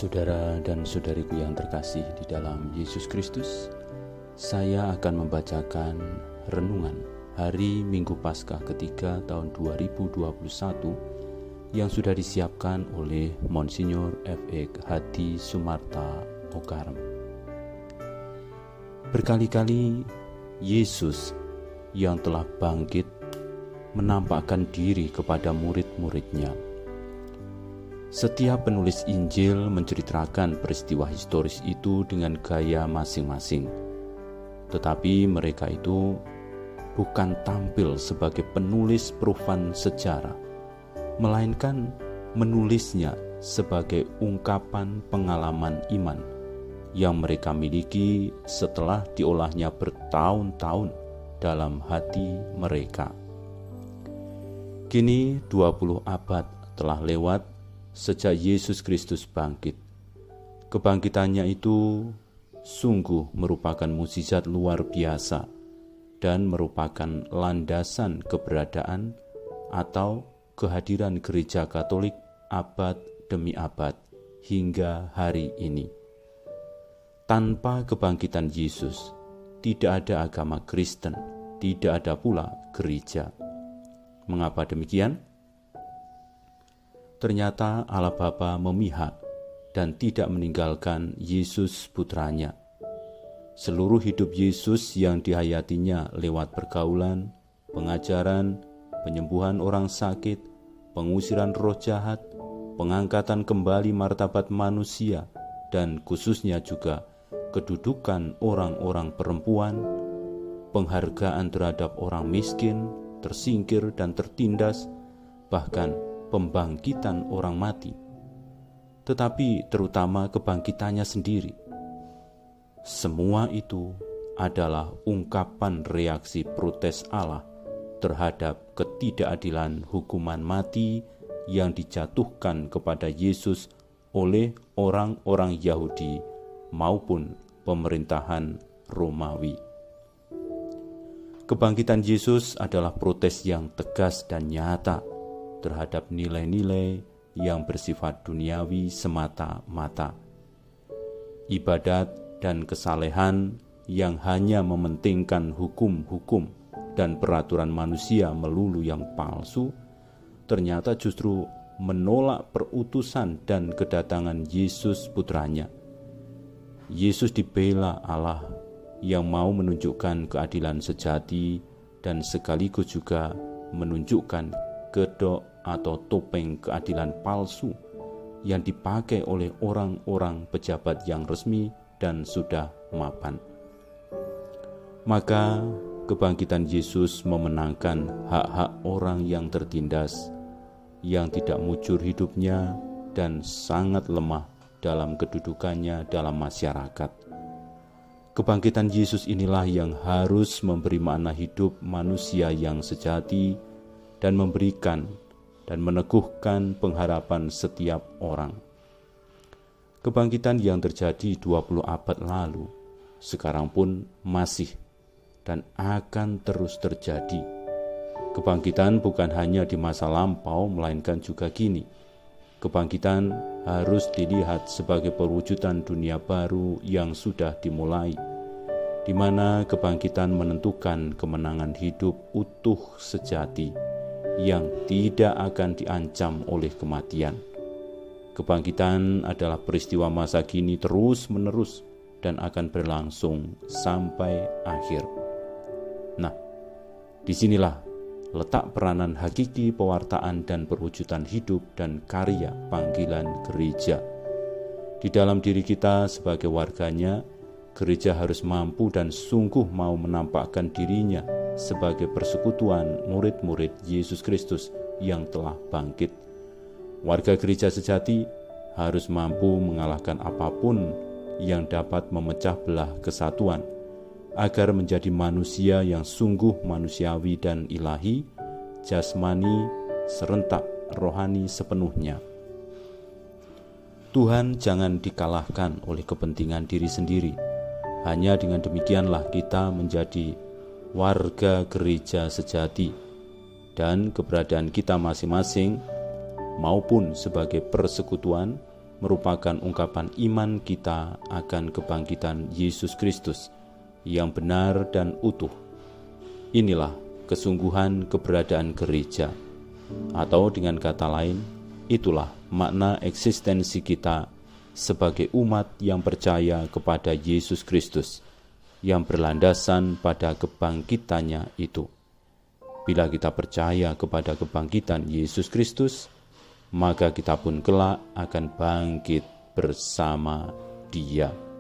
Saudara dan saudariku yang terkasih di dalam Yesus Kristus, saya akan membacakan renungan hari Minggu Paskah ketiga tahun 2021 yang sudah disiapkan oleh Monsinyur F.E. Hadi Sumarta Okarm. Berkali-kali Yesus yang telah bangkit menampakkan diri kepada murid-muridnya. Setiap penulis Injil menceritakan peristiwa historis itu dengan gaya masing-masing. Tetapi mereka itu bukan tampil sebagai penulis profan sejarah, melainkan menulisnya sebagai ungkapan pengalaman iman yang mereka miliki setelah diolahnya bertahun-tahun dalam hati mereka. Kini 20 abad telah lewat sejak Yesus Kristus bangkit. Kebangkitannya itu sungguh merupakan mukjizat luar biasa dan merupakan landasan keberadaan atau kehadiran Gereja Katolik abad demi abad hingga hari ini. Tanpa kebangkitan Yesus, tidak ada agama Kristen, tidak ada pula gereja. Mengapa demikian? Ternyata Allah Bapa memihak dan tidak meninggalkan Yesus putranya. Seluruh hidup Yesus yang dihayatinya lewat pergaulan, pengajaran, penyembuhan orang sakit, pengusiran roh jahat, pengangkatan kembali martabat manusia, dan khususnya juga kedudukan orang-orang perempuan, penghargaan terhadap orang miskin, tersingkir dan tertindas, bahkan pembangkitan orang mati, tetapi terutama kebangkitannya sendiri. Semua itu adalah ungkapan reaksi protes Allah terhadap ketidakadilan hukuman mati yang dijatuhkan kepada Yesus oleh orang-orang Yahudi maupun pemerintahan Romawi. Kebangkitan Yesus adalah protes yang tegas dan nyata terhadap nilai-nilai yang bersifat duniawi semata-mata. Ibadat dan kesalehan yang hanya mementingkan hukum-hukum dan peraturan manusia melulu yang palsu, ternyata justru menolak perutusan dan kedatangan Yesus putranya. Yesus dibela Allah yang mau menunjukkan keadilan sejati dan sekaligus juga menunjukkan kedok atau topeng keadilan palsu yang dipakai oleh orang-orang pejabat yang resmi dan sudah mapan. Maka kebangkitan Yesus memenangkan hak-hak orang yang tertindas, yang tidak mujur hidupnya dan sangat lemah dalam kedudukannya dalam masyarakat. Kebangkitan Yesus inilah yang harus memberi makna hidup manusia yang sejati dan memberikan dan meneguhkan pengharapan setiap orang. Kebangkitan yang terjadi 20 abad lalu, sekarang pun masih dan akan terus terjadi. Kebangkitan bukan hanya di masa lampau, melainkan juga kini. Kebangkitan harus dilihat sebagai perwujudan dunia baru yang sudah dimulai, di mana kebangkitan menentukan kemenangan hidup utuh sejati yang tidak akan diancam oleh kematian. Kebangkitan adalah peristiwa masa kini terus-menerus dan akan berlangsung sampai akhir. Nah, disinilah letak peranan hakiki pewartaan dan perwujudan hidup dan karya panggilan gereja. Di dalam diri kita sebagai warganya, gereja harus mampu dan sungguh mau menampakkan dirinya sebagai persekutuan murid-murid Yesus Kristus yang telah bangkit. Warga gereja sejati harus mampu mengalahkan apapun yang dapat memecah belah kesatuan, agar menjadi manusia yang sungguh manusiawi dan ilahi, jasmani, serentak, rohani sepenuhnya. Tuhan jangan dikalahkan oleh kepentingan diri sendiri. Hanya dengan demikianlah kita menjadi warga gereja sejati, dan keberadaan kita masing-masing maupun sebagai persekutuan merupakan ungkapan iman kita akan kebangkitan Yesus Kristus yang benar dan utuh. Inilah kesungguhan keberadaan gereja, atau dengan kata lain, itulah makna eksistensi kita sebagai umat yang percaya kepada Yesus Kristus, yang berlandasan pada kebangkitannya itu. Bila kita percaya kepada kebangkitan Yesus Kristus, maka kita pun kelak akan bangkit bersama Dia.